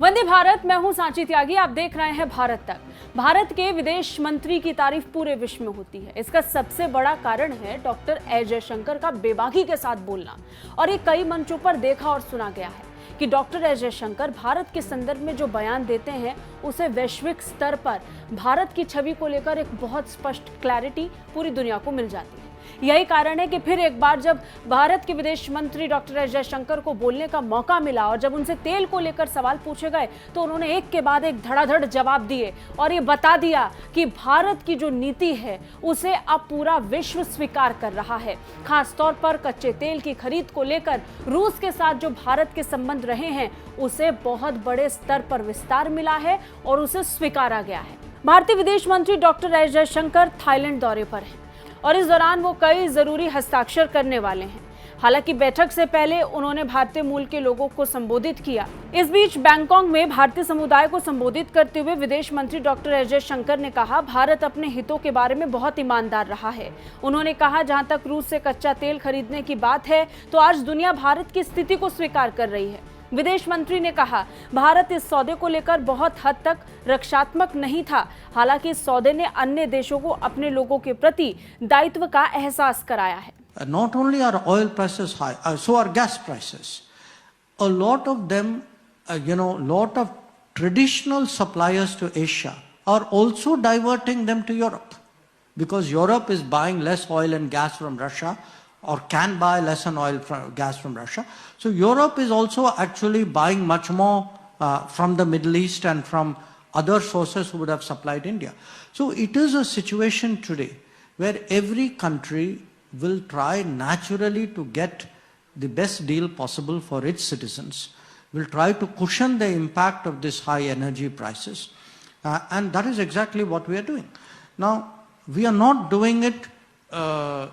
वंदे भारत, मैं हूं सांची त्यागी। आप देख रहे हैं भारत तक। भारत के विदेश मंत्री की तारीफ पूरे विश्व में होती है। इसका सबसे बड़ा कारण है डॉक्टर एस जयशंकर का बेबाकी के साथ बोलना। और ये कई मंचों पर देखा और सुना गया है कि डॉक्टर एस जयशंकर भारत के संदर्भ में जो बयान देते हैं उसे वैश्विक स्तर पर भारत की छवि को लेकर एक बहुत स्पष्ट क्लैरिटी पूरी दुनिया को मिल जाती है। यही कारण है कि फिर एक बार जब भारत के विदेश मंत्री डॉक्टर एस जयशंकर को बोलने का मौका मिला और जब उनसे तेल को लेकर सवाल पूछे गए तो उन्होंने एक के बाद एक धड़ाधड़ जवाब दिए और ये बता दिया कि भारत की जो नीति है उसे अब पूरा विश्व स्वीकार कर रहा है। खासतौर पर कच्चे तेल की खरीद को लेकर रूस के साथ जो भारत के संबंध रहे हैं उसे बहुत बड़े स्तर पर विस्तार मिला है और उसे स्वीकारा गया है। भारतीय विदेश मंत्री डॉक्टर एस जयशंकर थाईलैंड दौरे पर हैं और इस दौरान वो कई जरूरी हस्ताक्षर करने वाले हैं। हालांकि बैठक से पहले उन्होंने भारतीय मूल के लोगों को संबोधित किया। इस बीच बैंकॉक में भारतीय समुदाय को संबोधित करते हुए विदेश मंत्री डॉक्टर एस जयशंकर ने कहा, भारत अपने हितों के बारे में बहुत ईमानदार रहा है। उन्होंने कहा, जहां तक रूस से कच्चा तेल खरीदने की बात है तो आज दुनिया भारत की स्थिति को स्वीकार कर रही है। विदेश मंत्री ने कहा, भारत इस सौदे को लेकर बहुत हद तक रक्षात्मक नहीं था। हालांकि इस सौदे ने अन्य देशों को अपने लोगों के प्रति दायित्व का एहसास कराया है। Not only are oil prices high, so are gas prices. A lot of them, lot of traditional suppliers to Asia are also diverting them to Europe because Europe is buying less oil and gas from Russia, or can buy less gas from Russia. So Europe is also actually buying much more from the Middle East and from other sources who would have supplied India. So it is a situation today where every country will try naturally to get the best deal possible for its citizens, will try to cushion the impact of this high energy prices. And that is exactly what we are doing. Now, we are not doing it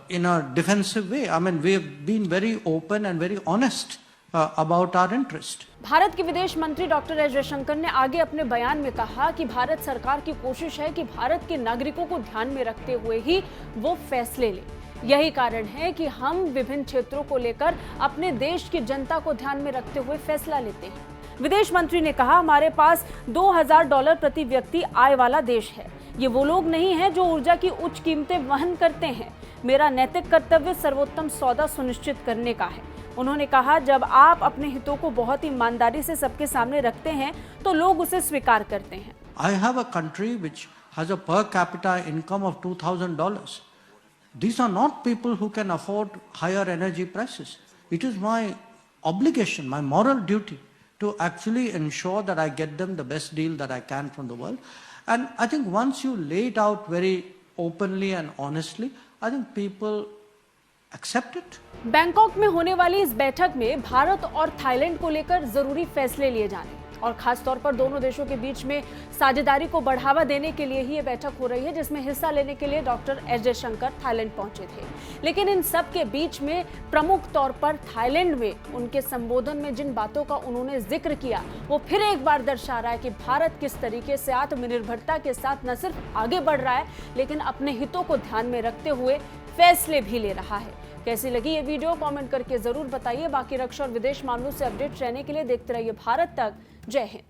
in a defensive way. I mean, we have been very open and very honest about our interest. Bharat के विदेश मंत्री doctor S Jaishankar ने आगे अपने बयान में कहा कि भारत सरकार की कोशिश है कि भारत के नागरिकों को ध्यान में रखते हुए ही वो फैसले ले। यही कारण है कि हम विभिन्न क्षेत्रों को लेकर अपने देश की जनता को ध्यान में रखते हुए फैसला लेते हैं। विदेश मंत्री ने कहा, हमारे पास $2000 प्रति व्यक्ति आय वाला देश है। ये वो लोग नहीं हैं जो ऊर्जा की उच्च कीमतें वहन करते हैं। मेरा नैतिक कर्तव्य सर्वोत्तम सौदा सुनिश्चित करने का है। उन्होंने कहा, जब आप अपने हितों को बहुत ईमानदारी से सबके सामने रखते हैं तो लोग उसे स्वीकार करते हैं। I have a country which has a per capita income of $2000. These are not people who can afford higher energy prices. It is my obligation, my moral duty to actually ensure that I get them the best deal that I can from the world. And I think once you lay it out very openly and honestly, I think people accept it. Bangkok में होने वाली इस बैठक में भारत और Thailand को लेकर जरूरी फैसले लिए जाने और खास तौर पर दोनों देशों के बीच में साझेदारी को बढ़ावा देने के लिए ही ये बैठक हो रही है, जिसमें हिस्सा लेने के लिए डॉक्टर एस जयशंकर थाईलैंड पहुंचे थे। लेकिन इन सब के बीच में प्रमुख तौर पर थाईलैंड में उनके संबोधन में जिन बातों का उन्होंने जिक्र किया वो फिर एक बार दर्शा रहा है कि भारत किस तरीके से आत्मनिर्भरता के साथ न सिर्फ आगे बढ़ रहा है लेकिन अपने हितों को ध्यान में रखते हुए फैसले भी ले रहा है। कैसी लगी ये वीडियो कमेंट करके जरूर बताइए। बाकी रक्षा और विदेश मामलों से अपडेट रहने के लिए देखते रहिए भारत तक। जय हिंद।